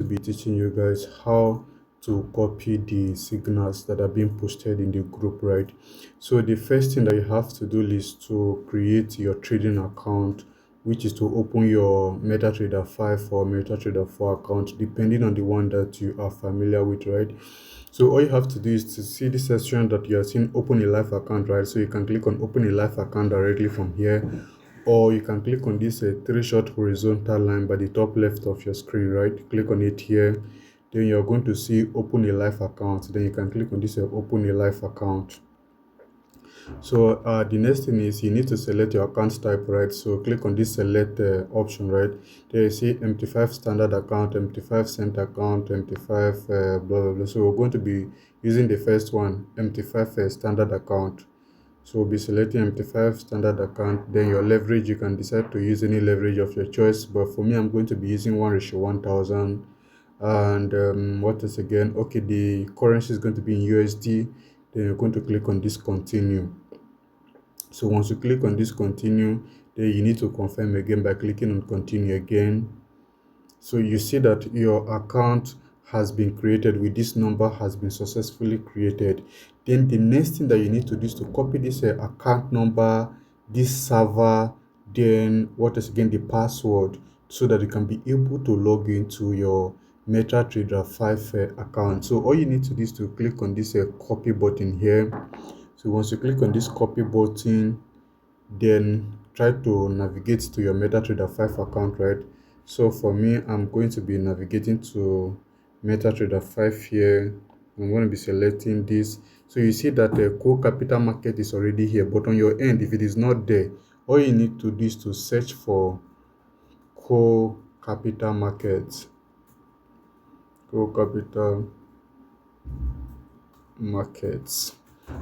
to be teaching you guys how to copy the signals that are being posted in the group, right? So the first thing that you have to do is to create your trading account, which is to open your MetaTrader 5 or MetaTrader 4 account, depending on the one that you are familiar with, right? So all you have to do is to see this section that you are seeing, open a live account, right? So you can click on open a live account directly from here, or you can click on this three short horizontal line by the top left of your screen, right? Click on it here. Then you're going to see open a live account. Then you can click on this open a live account. So the next thing is you need to select your account type, right? So click on this select option, right? There you see MT5 standard account, MT5 cent account, MT5 blah blah blah. So we're going to be using the first one, MT5 standard account. So we'll be selecting MT5 standard account. Then your leverage, you can decide to use any leverage of your choice, but for me I'm going to be using 1:1000. And what is again, okay, the currency is going to be in USD. Then you're going to click on this continue. So once you click on this continue, then you need to confirm again by clicking on continue again. So you see that your account has been created with this number has been successfully created. Then the next thing that you need to do is to copy this account number, this server, then what is again the password, so that you can be able to log into your MetaTrader 5 account. So all you need to do is to click on this copy button here. So once you click on this copy button, then try to navigate to your MetaTrader 5 account, right? So for me, I'm going to be navigating to MetaTrader 5 here. I'm going to be selecting this. So you see that the core capital market is already here, but on your end, if it is not there, all you need to do is to search for core capital markets. Core capital markets.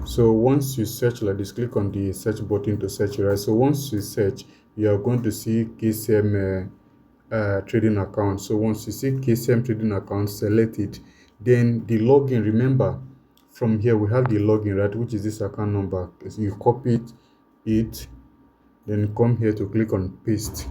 So once you search like this, click on the search button to search, right? So once you search, you are going to see KCM trading account. So once you see KCM trading account, select it. Then the login, remember from here we have the login, right, which is this account number. So you copy it, then come here to click on paste.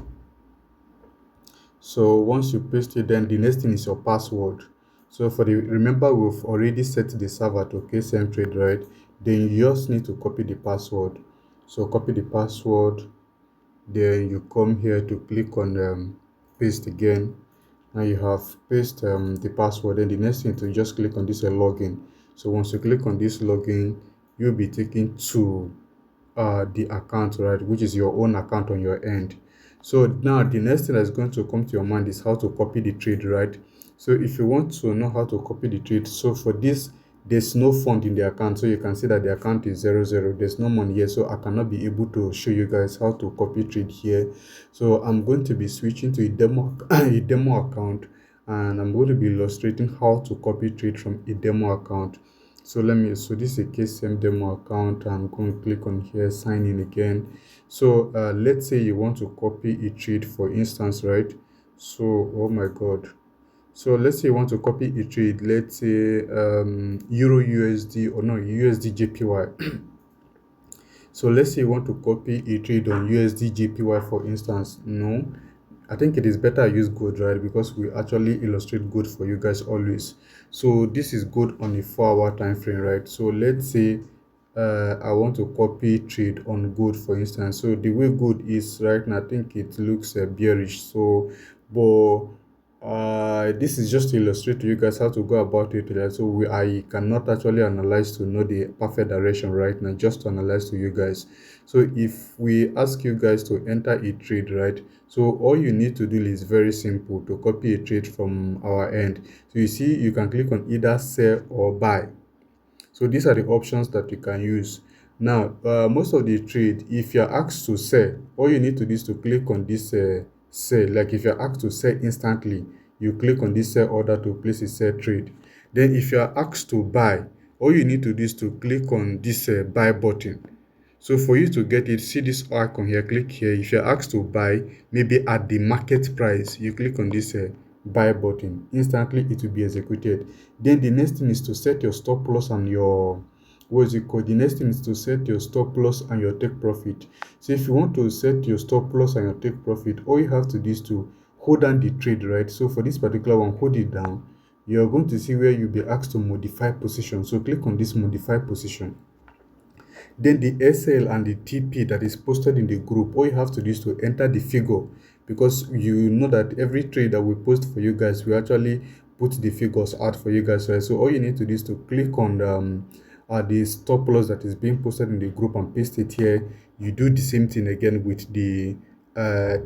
So once you paste it, then the next thing is your password. So for the, remember we've already set the server to KCM trade, right? Then you just need to copy the password. So copy the password, then you come here to click on paste again. Now you have paste the password. Then the next thing to just click on this login. So once you click on this login, you'll be taken to the account, right, which is your own account on your end. So now the next thing that's going to come to your mind is how to copy the trade, right? So if you want to know how to copy the trade, so for this, there's no fund in the account, so you can see that the account is 00. There's no money here, so I cannot be able to show you guys how to copy trade here. So I'm going to be switching to a demo a demo account, and I'm going to be illustrating how to copy trade from a demo account. So this is a KCM demo account. I'm going to click on here, sign in again. So let's say you want to copy a trade, for instance, right? So oh my god, so let's say you want to copy a trade, let's say Euro USD, or no, USD JPY. So let's say you want to copy a trade on USD JPY, for instance. No, I think it is better I use gold, right? Because we actually illustrate gold for you guys always. So this is gold on a 4-hour time frame, right? So let's say I want to copy trade on gold, for instance. So the way gold is right now, I think it looks bearish. So, but this is just to illustrate to you guys how to go about it, right? So I cannot actually analyze to know the perfect direction right now, just to analyze to you guys. So if we ask you guys to enter a trade, right, so all you need to do is very simple to copy a trade from our end. So you see, you can click on either sell or buy. So these are the options that you can use. Now most of the trade, if you're asked to sell, all you need to do is to click on this sell. Like if you're asked to sell instantly, you click on this sell order to place a sell trade. Then if you're asked to buy, all you need to do is to click on this buy button. So for you to get it, see this icon here, click here. If you're asked to buy, maybe at the market price, you click on this buy button. Instantly it will be executed. Then the next thing is to set your stop loss and your, what is it called, the next thing is to set your stop loss and your take profit. So if you want to set your stop loss and your take profit, all you have to do is to hold down the trade, right? So for this particular one, hold it down. You're going to see where you'll be asked to modify position. So click on this modify position. Then the SL and the TP that is posted in the group, all you have to do is to enter the figure, because you know that every trade that we post for you guys, we actually put the figures out for you guys, right? So all you need to do is to click on the stop loss that is being posted in the group and paste it here. You do the same thing again with the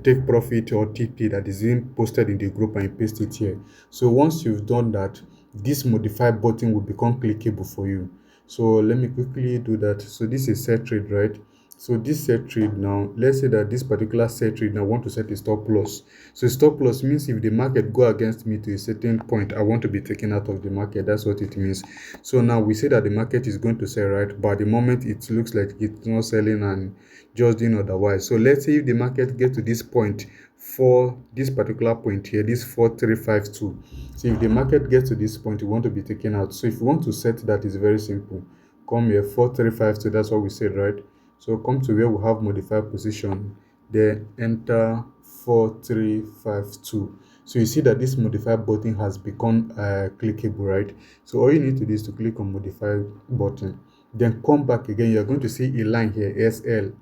take profit or TP that is being posted in the group and you paste it here. So once you've done that, this modify button will become clickable for you. So let me quickly do that. So this is set trade, right? So this set trade now, let's say that this particular set trade now want to set a stop loss. So stop loss means if the market go against me to a certain point, I want to be taken out of the market. That's what it means. So now we say that the market is going to sell, right? But at the moment it looks like it's not selling and just doing otherwise. So let's say if the market get to this point, for this particular point here, this 4352. So if the market gets to this point, you want to be taken out. So if you want to set that, is very simple. Come here, 4352, that's what we said, right? So come to where we have modify position, then enter 4352. So you see that this modify button has become clickable, right? So all you need to do is to click on modify button, then come back again. You're going to see a line here, SL.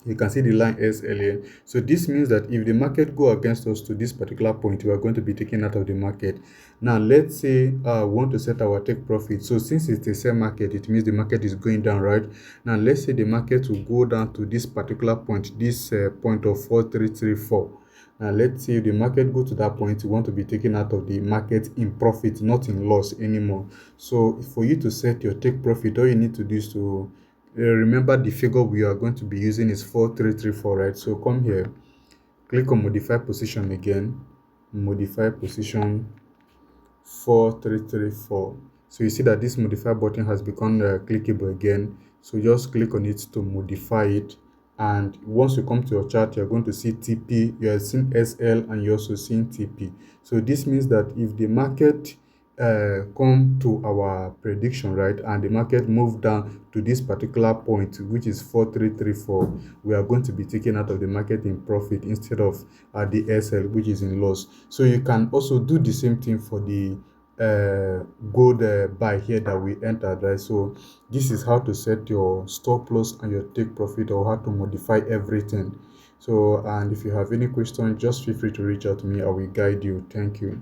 You can see the line SLA. So this means that if the market go against us to this particular point, we are going to be taken out of the market. Now let's say we want to set our take profit. So since it's a sell market, it means the market is going down, right? Now let's say the market will go down to this particular point, this point of 4334. Now let's say if the market go to that point, you want to be taken out of the market in profit, not in loss anymore. So for you to set your take profit, all you need to do is to remember the figure we are going to be using is 4334, right? So come here, click on modify position again, modify position 4334. So you see that this modify button has become clickable again. So just click on it to modify it, and once you come to your chart, you're going to see TP, you are seeing SL, and you're also seeing TP. So this means that if the market come to our prediction, right, and the market move down to this particular point, which is 4334, we are going to be taken out of the market in profit instead of the SL, which is in loss. So you can also do the same thing for the gold buy here that we entered, right? So this is how to set your stop loss and your take profit, or how to modify everything. So, and if you have any question, just feel free to reach out to me. I will guide you. Thank you.